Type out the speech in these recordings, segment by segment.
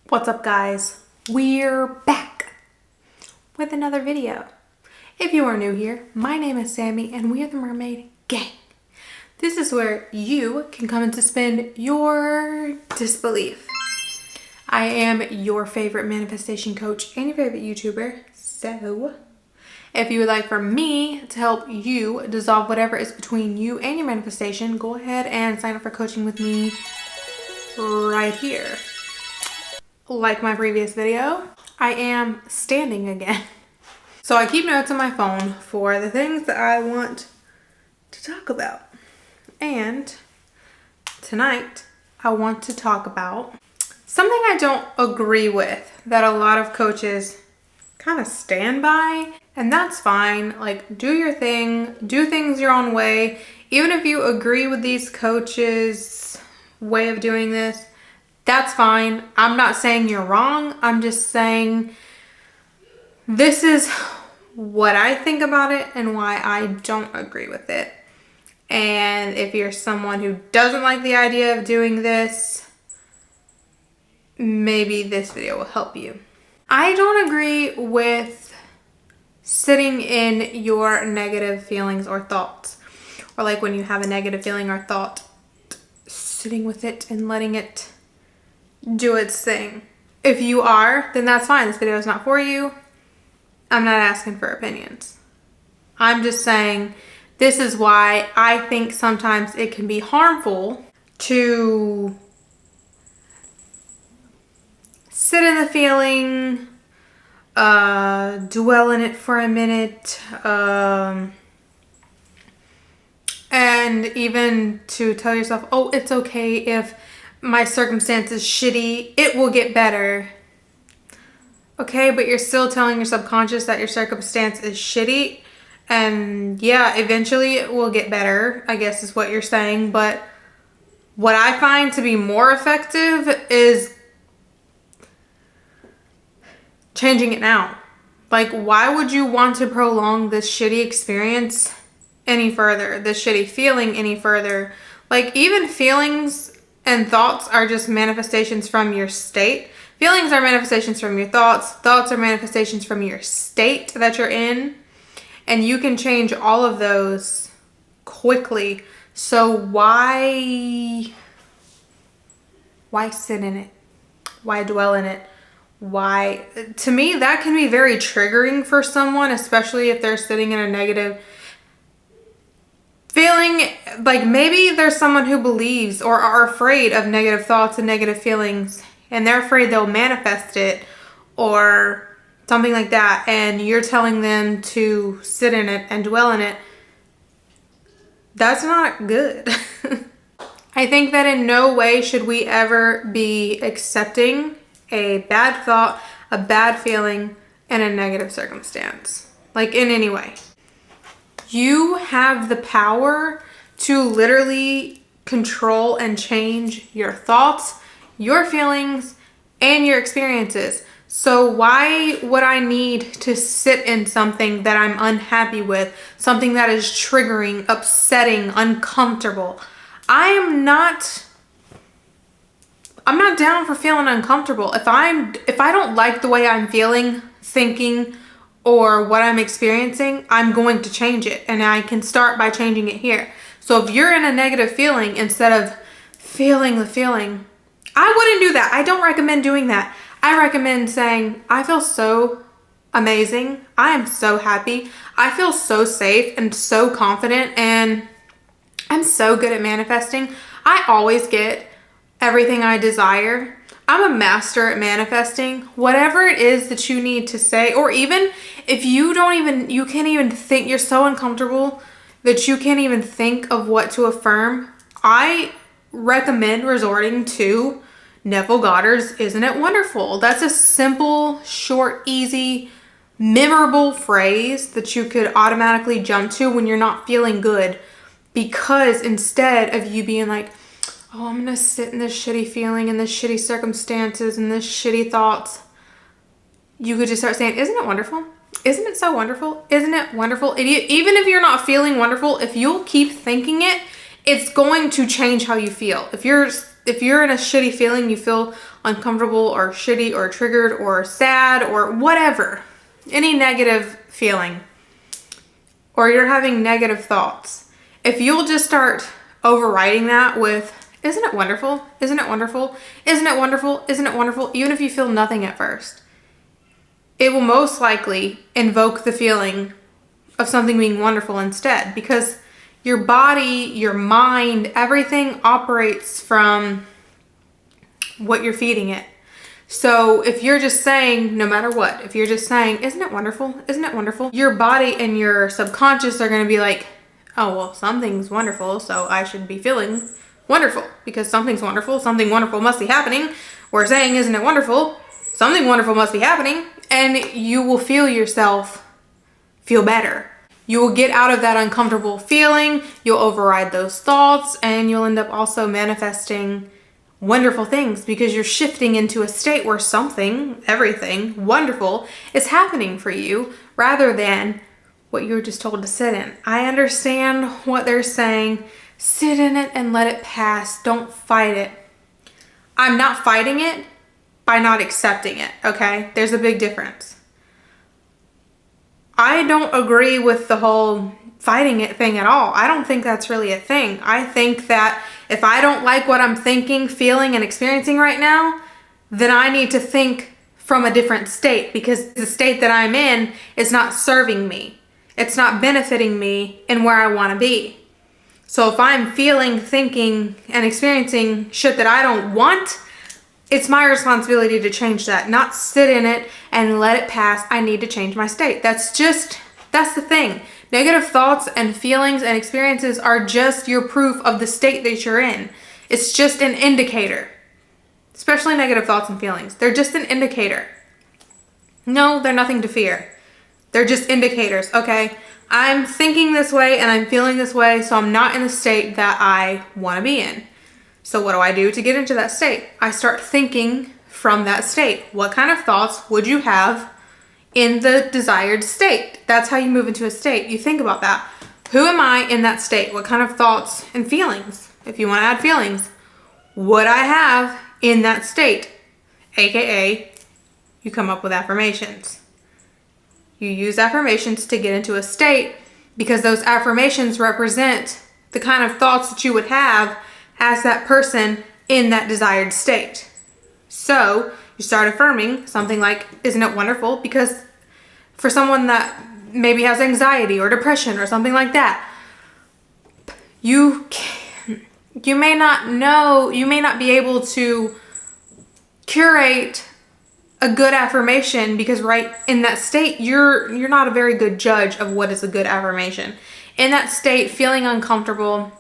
What's up, guys? We're back with another video. If you are new here, my name is Sammy and we are the Mermaid Gang. This is where you can come and suspend your disbelief. I am your favorite manifestation coach and your favorite YouTuber. So if you would like for me to help you dissolve whatever is between you and your manifestation, go ahead and sign up for coaching with me right here. Like my previous video, I am standing again. So I keep notes on my phone for the things that I want to talk about. And tonight I want to talk about something I don't agree with that a lot of coaches kind of stand by, and that's fine. Like, do your thing, do things your own way. Even if you agree with these coaches' way of doing this, that's fine. I'm not saying you're wrong. I'm just saying this is what I think about it and why I don't agree with it. And if you're someone who doesn't like the idea of doing this, maybe this video will help you. I don't agree with sitting in your negative feelings or thoughts. Or like when you have a negative feeling or thought, sitting with it and letting it do its thing. If you are, then that's fine. This video is not for you. I'm not asking for opinions. I'm just saying this is why I think sometimes it can be harmful to sit in the feeling, dwell in it for a minute, and even to tell yourself, oh, it's okay if my circumstance is shitty, it will get better. Okay, but you're still telling your subconscious that your circumstance is shitty, and yeah, eventually it will get better, I guess is what you're saying. But what I find to be more effective is changing it now. Like, why would you want to prolong this shitty experience any further, this shitty feeling any further? Like, even feelings and thoughts are just manifestations from your state. Feelings are manifestations from your thoughts. Thoughts are manifestations from your state that you're in. And you can change all of those quickly. So why sit in it? Why dwell in it? Why? To me, that can be very triggering for someone, especially if they're sitting in a negative feeling. Like, maybe there's someone who believes or are afraid of negative thoughts and negative feelings, and they're afraid they'll manifest it or something like that, and you're telling them to sit in it and dwell in it. That's not good. I think that in no way should we ever be accepting a bad thought, a bad feeling, and a negative circumstance, like in any way. You have the power to literally control and change your thoughts, your feelings, and your experiences. So why would I need to sit in something that I'm unhappy with, something that is triggering, upsetting, uncomfortable? I'm not down for feeling uncomfortable. If I don't like the way I'm feeling, thinking, or what I'm experiencing, I'm going to change it, and I can start by changing it here. So if you're in a negative feeling, instead of feeling the feeling, I wouldn't do that. I don't recommend doing that. I recommend saying, I feel so amazing. I am so happy. I feel so safe and so confident, and I'm so good at manifesting. I always get everything I desire. I'm a master at manifesting. Whatever it is that you need to say, or even if you can't even think, you're so uncomfortable that you can't even think of what to affirm, I recommend resorting to Neville Goddard's Isn't It Wonderful? That's a simple, short, easy, memorable phrase that you could automatically jump to when you're not feeling good. Because instead of you being like, oh, I'm gonna sit in this shitty feeling and this shitty circumstances and this shitty thoughts, you could just start saying, isn't it wonderful? Isn't it so wonderful? Isn't it wonderful? Even if you're not feeling wonderful, if you'll keep thinking it, it's going to change how you feel. If if you're in a shitty feeling, you feel uncomfortable or shitty or triggered or sad or whatever, any negative feeling, or you're having negative thoughts, if you'll just start overriding that with, isn't it wonderful? Isn't it wonderful? Isn't it wonderful? Isn't it wonderful? Even if you feel nothing at first, it will most likely invoke the feeling of something being wonderful instead, because your body, your mind, everything operates from what you're feeding it. So if you're just saying, no matter what, if you're just saying, isn't it wonderful? Isn't it wonderful? Your body and your subconscious are going to be like, oh, well, something's wonderful, so I should be feeling wonderful because something's wonderful. Something wonderful must be happening. We're saying, isn't it wonderful? Something wonderful must be happening. And you will feel yourself feel better. You will get out of that uncomfortable feeling. You'll override those thoughts, and you'll end up also manifesting wonderful things because you're shifting into a state where something, everything wonderful is happening for you rather than what you were just told to sit in. I understand what they're saying. Sit in it and let it pass. Don't fight it. I'm not fighting it by not accepting it, okay? There's a big difference. I don't agree with the whole fighting it thing at all. I don't think that's really a thing. I think that if I don't like what I'm thinking, feeling, and experiencing right now, then I need to think from a different state because the state that I'm in is not serving me. It's not benefiting me in where I want to be. So if I'm feeling, thinking, and experiencing shit that I don't want, it's my responsibility to change that, not sit in it and let it pass. I need to change my state. That's the thing. Negative thoughts and feelings and experiences are just your proof of the state that you're in. It's just an indicator, especially negative thoughts and feelings. They're just an indicator. No, they're nothing to fear. They're just indicators, okay? I'm thinking this way and I'm feeling this way, so I'm not in the state that I want to be in. So what do I do to get into that state? I start thinking from that state. What kind of thoughts would you have in the desired state? That's how you move into a state. You think about that. Who am I in that state? What kind of thoughts and feelings, if you want to add feelings, would I have in that state? AKA, you come up with affirmations. You use affirmations to get into a state because those affirmations represent the kind of thoughts that you would have as that person in that desired state. So you start affirming something like, isn't it wonderful? Because for someone that maybe has anxiety or depression or something like that, you may not be able to curate a good affirmation because right in that state, you're not a very good judge of what is a good affirmation. In that state, feeling uncomfortable,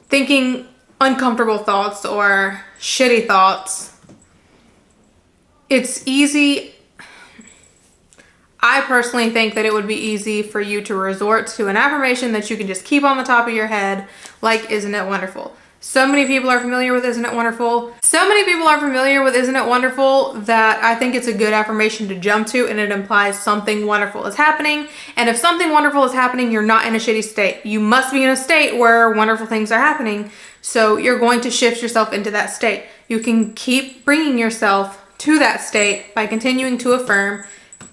thinking uncomfortable thoughts or shitty thoughts, it's easy. I personally think that it would be easy for you to resort to an affirmation that you can just keep on the top of your head, like, isn't it wonderful? So many people are familiar with Isn't It Wonderful? So many people are familiar with Isn't It Wonderful that I think it's a good affirmation to jump to, and it implies something wonderful is happening. And if something wonderful is happening, you're not in a shitty state. You must be in a state where wonderful things are happening. So you're going to shift yourself into that state. You can keep bringing yourself to that state by continuing to affirm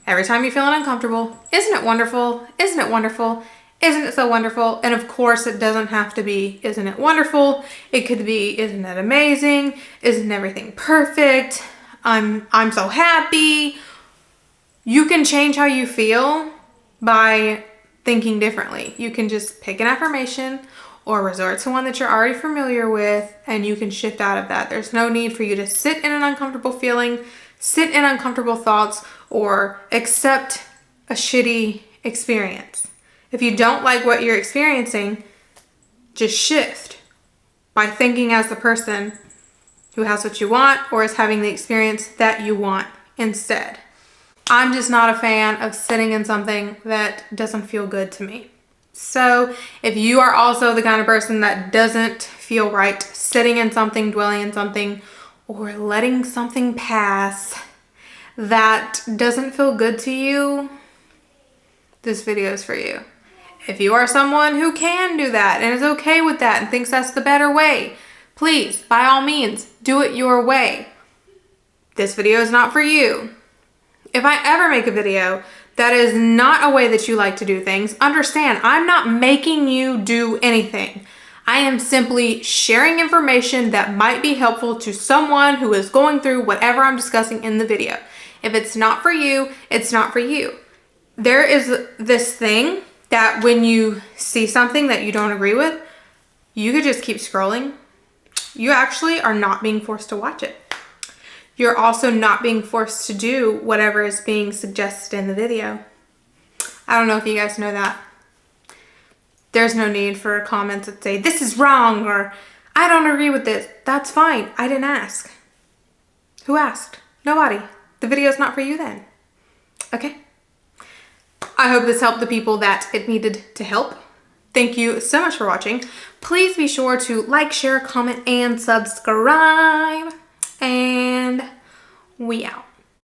every time you're feeling uncomfortable. Isn't it wonderful? Isn't it wonderful? Isn't it so wonderful? And of course, it doesn't have to be, isn't it wonderful? It could be, isn't it amazing? Isn't everything perfect? I'm so happy. You can change how you feel by thinking differently. You can just pick an affirmation or resort to one that you're already familiar with, and you can shift out of that. There's no need for you to sit in an uncomfortable feeling, sit in uncomfortable thoughts, or accept a shitty experience. If you don't like what you're experiencing, just shift by thinking as the person who has what you want or is having the experience that you want instead. I'm just not a fan of sitting in something that doesn't feel good to me. So if you are also the kind of person that doesn't feel right sitting in something, dwelling in something, or letting something pass that doesn't feel good to you, this video is for you. If you are someone who can do that and is okay with that and thinks that's the better way, please, by all means, do it your way. This video is not for you. If I ever make a video that is not a way that you like to do things, understand, I'm not making you do anything. I am simply sharing information that might be helpful to someone who is going through whatever I'm discussing in the video. If it's not for you, it's not for you. There is this thing that when you see something that you don't agree with, you could just keep scrolling. You actually are not being forced to watch it. You're also not being forced to do whatever is being suggested in the video. I don't know if you guys know that. There's no need for comments that say, this is wrong, or I don't agree with this. That's fine. I didn't ask. Who asked? Nobody. The video's not for you then. Okay? I hope this helped the people that it needed to help. Thank you so much for watching. Please be sure to like, share, comment, and subscribe. And we out.